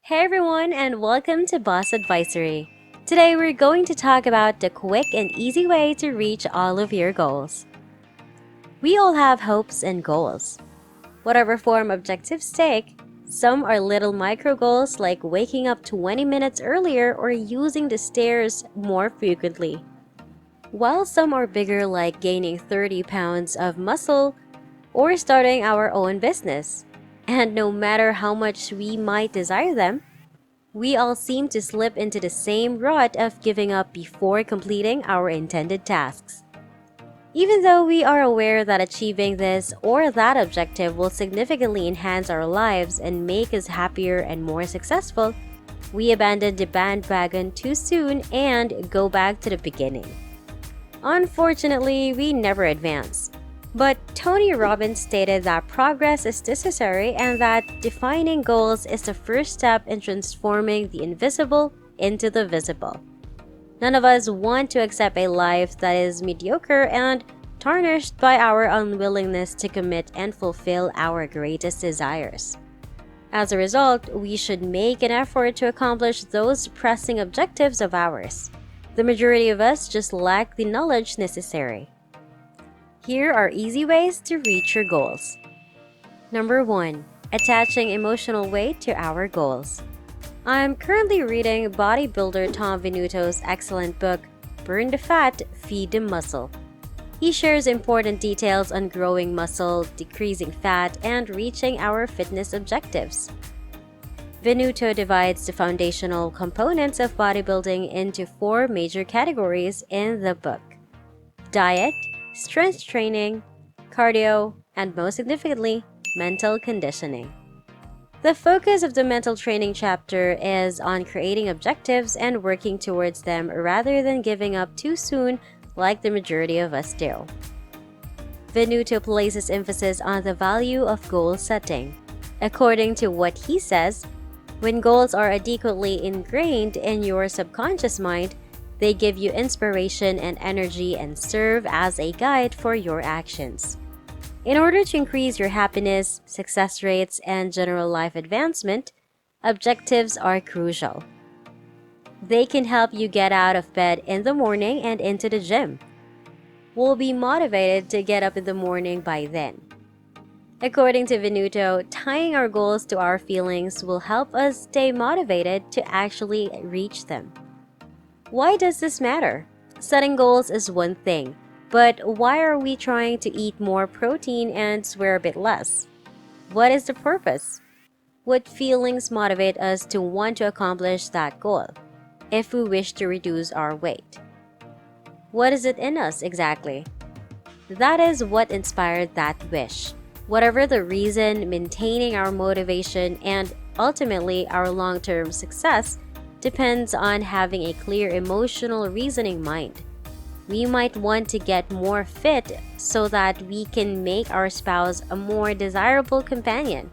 Hey everyone, and welcome to Boss Advisory. Today we're going to talk about the quick and easy way to reach all of your goals. We all have hopes and goals. Whatever form objectives take, some are little micro goals like waking up 20 minutes earlier or using the stairs more frequently, while some are bigger like gaining 30 pounds of muscle or starting our own business. And no matter how much we might desire them, we all seem to slip into the same rut of giving up before completing our intended tasks. Even though we are aware that achieving this or that objective will significantly enhance our lives and make us happier and more successful, we abandon the bandwagon too soon and go back to the beginning. Unfortunately, we never advance. But Tony Robbins stated that progress is necessary and that defining goals is the first step in transforming the invisible into the visible. None of us want to accept a life that is mediocre and tarnished by our unwillingness to commit and fulfill our greatest desires. As a result, we should make an effort to accomplish those pressing objectives of ours. The majority of us just lack the knowledge necessary. Here are easy ways to reach your goals. Number 1. Attaching emotional weight to our goals. I'm currently reading bodybuilder Tom Venuto's excellent book, Burn the Fat, Feed the Muscle. He shares important details on growing muscle, decreasing fat, and reaching our fitness objectives. Venuto divides the foundational components of bodybuilding into 4 major categories in the book: diet, strength training, cardio, and most significantly, mental conditioning. The focus of the mental training chapter is on creating objectives and working towards them rather than giving up too soon like the majority of us do. Venuto places emphasis on the value of goal setting. According to what he says, when goals are adequately ingrained in your subconscious mind, they give you inspiration and energy and serve as a guide for your actions. In order to increase your happiness, success rates, and general life advancement, objectives are crucial. They can help you get out of bed in the morning and into the gym. We'll be motivated to get up in the morning by then. According to Venuto, tying our goals to our feelings will help us stay motivated to actually reach them. Why does this matter? Setting goals is one thing, but why are we trying to eat more protein and swear a bit less? What is the purpose? What feelings motivate us to want to accomplish that goal if we wish to reduce our weight? What is it in us exactly? That is what inspired that wish. Whatever the reason, maintaining our motivation and ultimately our long-term success depends on having a clear emotional reasoning mind. We might want to get more fit so that we can make our spouse a more desirable companion.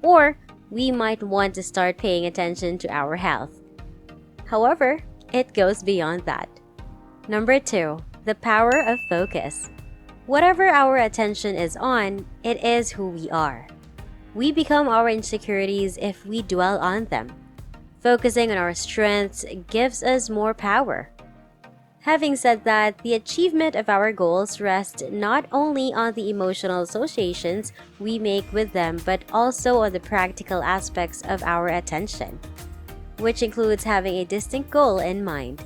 Or we might want to start paying attention to our health. However, it goes beyond that. Number 2. The power of focus. Whatever our attention is on, it is who we are. We become our insecurities if we dwell on them. Focusing on our strengths gives us more power. Having said that, the achievement of our goals rests not only on the emotional associations we make with them, but also on the practical aspects of our attention, which includes having a distinct goal in mind.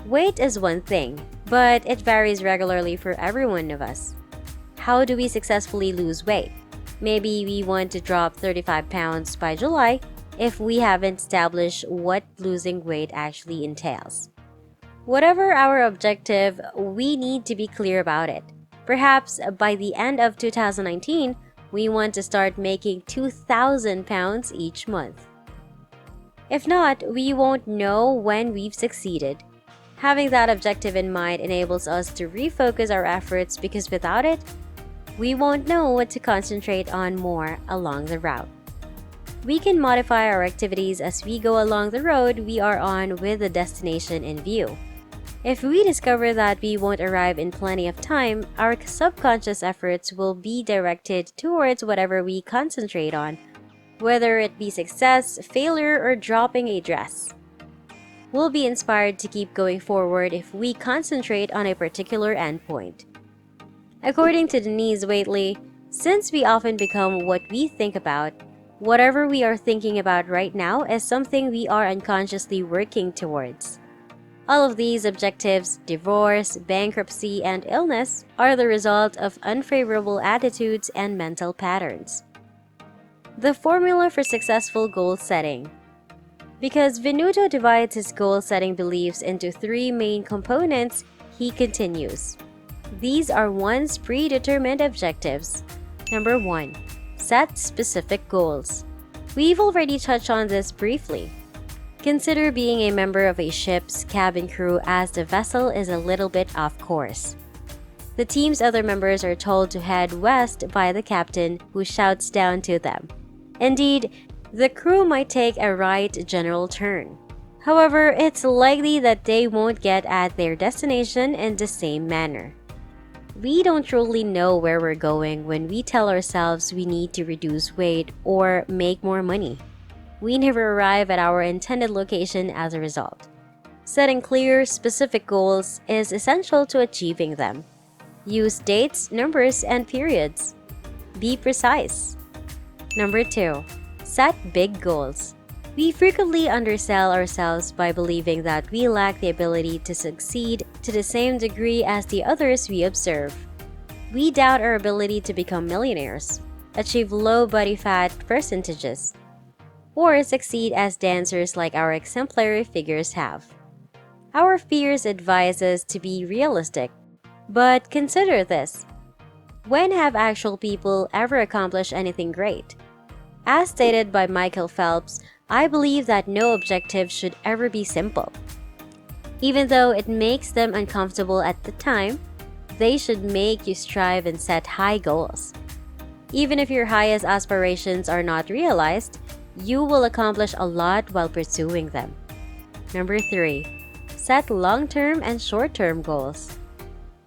Weight is one thing, but it varies regularly for every one of us. How do we successfully lose weight? Maybe we want to drop 35 pounds by July if we haven't established what losing weight actually entails. Whatever our objective, we need to be clear about it. Perhaps by the end of 2019, we want to start making 2,000 pounds each month. If not, we won't know when we've succeeded. Having that objective in mind enables us to refocus our efforts because without it, we won't know what to concentrate on more along the route. We can modify our activities as we go along the road we are on with the destination in view. If we discover that we won't arrive in plenty of time, our subconscious efforts will be directed towards whatever we concentrate on, whether it be success, failure, or dropping a dress. We'll be inspired to keep going forward if we concentrate on a particular endpoint. According to Denise Waitley, since we often become what we think about, whatever we are thinking about right now is something we are unconsciously working towards. All of these objectives, divorce, bankruptcy, and illness, are the result of unfavorable attitudes and mental patterns. The formula for successful goal setting. Because Venuto divides his goal-setting beliefs into three main components, he continues. These are one's predetermined objectives. Number 1. Set specific goals. We've already touched on this briefly. Consider being a member of a ship's cabin crew as the vessel is a little bit off course. The team's other members are told to head west by the captain, who shouts down to them. Indeed, the crew might take a right general turn. However, it's likely that they won't get at their destination in the same manner. We don't truly know where we're going when we tell ourselves we need to reduce weight or make more money. We never arrive at our intended location as a result. Setting clear, specific goals is essential to achieving them. Use dates, numbers, and periods. Be precise. Number 2. Set big goals. We frequently undersell ourselves by believing that we lack the ability to succeed to the same degree as the others we observe. We doubt our ability to become millionaires, achieve low body fat percentages, or succeed as dancers like our exemplary figures have. Our fears advise us to be realistic, but consider this. When have actual people ever accomplished anything great? As stated by Michael Phelps, I believe that no objective should ever be simple. Even though it makes them uncomfortable at the time, they should make you strive and set high goals. Even if your highest aspirations are not realized, you will accomplish a lot while pursuing them. Number 3. Set long-term and short-term goals.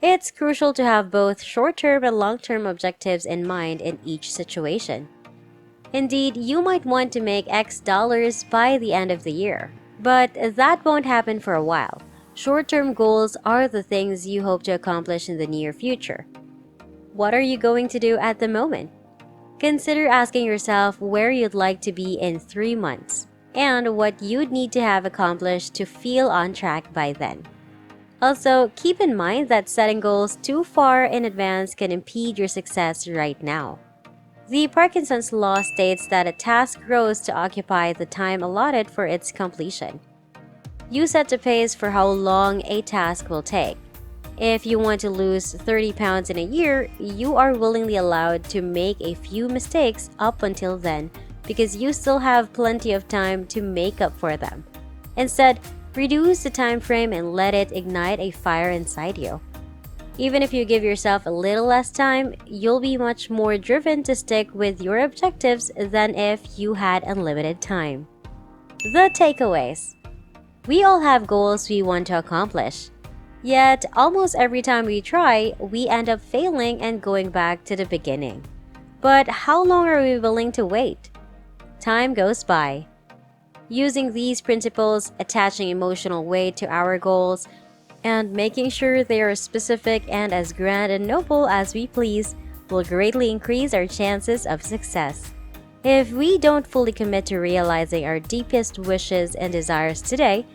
It's crucial to have both short-term and long-term objectives in mind in each situation. Indeed, you might want to make X dollars by the end of the year, but that won't happen for a while. Short-term goals are the things you hope to accomplish in the near future. What are you going to do at the moment? Consider asking yourself where you'd like to be in 3 months and what you'd need to have accomplished to feel on track by then. Also, keep in mind that setting goals too far in advance can impede your success right now. The Parkinson's law states that a task grows to occupy the time allotted for its completion. You set the pace for how long a task will take. If you want to lose 30 pounds in a year, you are willingly allowed to make a few mistakes up until then because you still have plenty of time to make up for them. Instead, reduce the time frame and let it ignite a fire inside you. Even if you give yourself a little less time, you'll be much more driven to stick with your objectives than if you had unlimited time. The takeaways. We all have goals we want to accomplish. Yet, almost every time we try, we end up failing and going back to the beginning. But how long are we willing to wait? Time goes by. Using these principles, attaching emotional weight to our goals, and making sure they are specific and as grand and noble as we please will greatly increase our chances of success. If we don't fully commit to realizing our deepest wishes and desires today,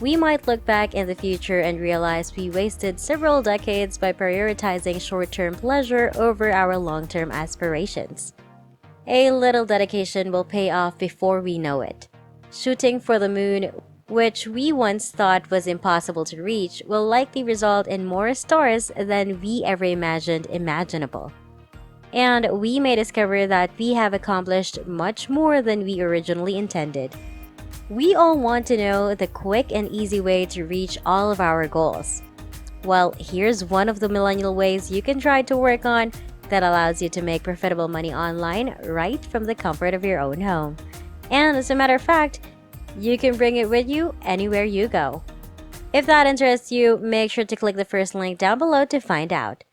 we might look back in the future and realize we wasted several decades by prioritizing short-term pleasure over our long-term aspirations. A little dedication will pay off before we know it. Shooting for the moon, which we once thought was impossible to reach, will likely result in more stars than we ever imagined imaginable. And we may discover that we have accomplished much more than we originally intended. We all want to know the quick and easy way to reach all of our goals. Well, here's one of the millennial ways you can try to work on that allows you to make profitable money online right from the comfort of your own home. And as a matter of fact, you can bring it with you anywhere you go. If that interests you, make sure to click the first link down below to find out.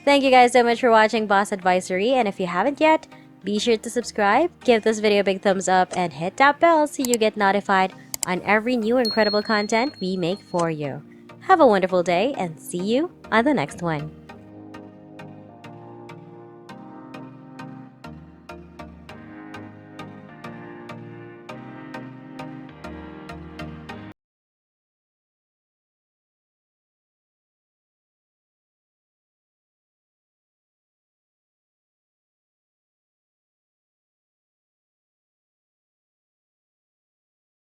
Thank you guys so much for watching Boss Advisory, and if you haven't yet, Be sure to subscribe, give this video a big thumbs up, and hit that bell so you get notified on every new incredible content we make for you. Have a wonderful day and see you on the next one.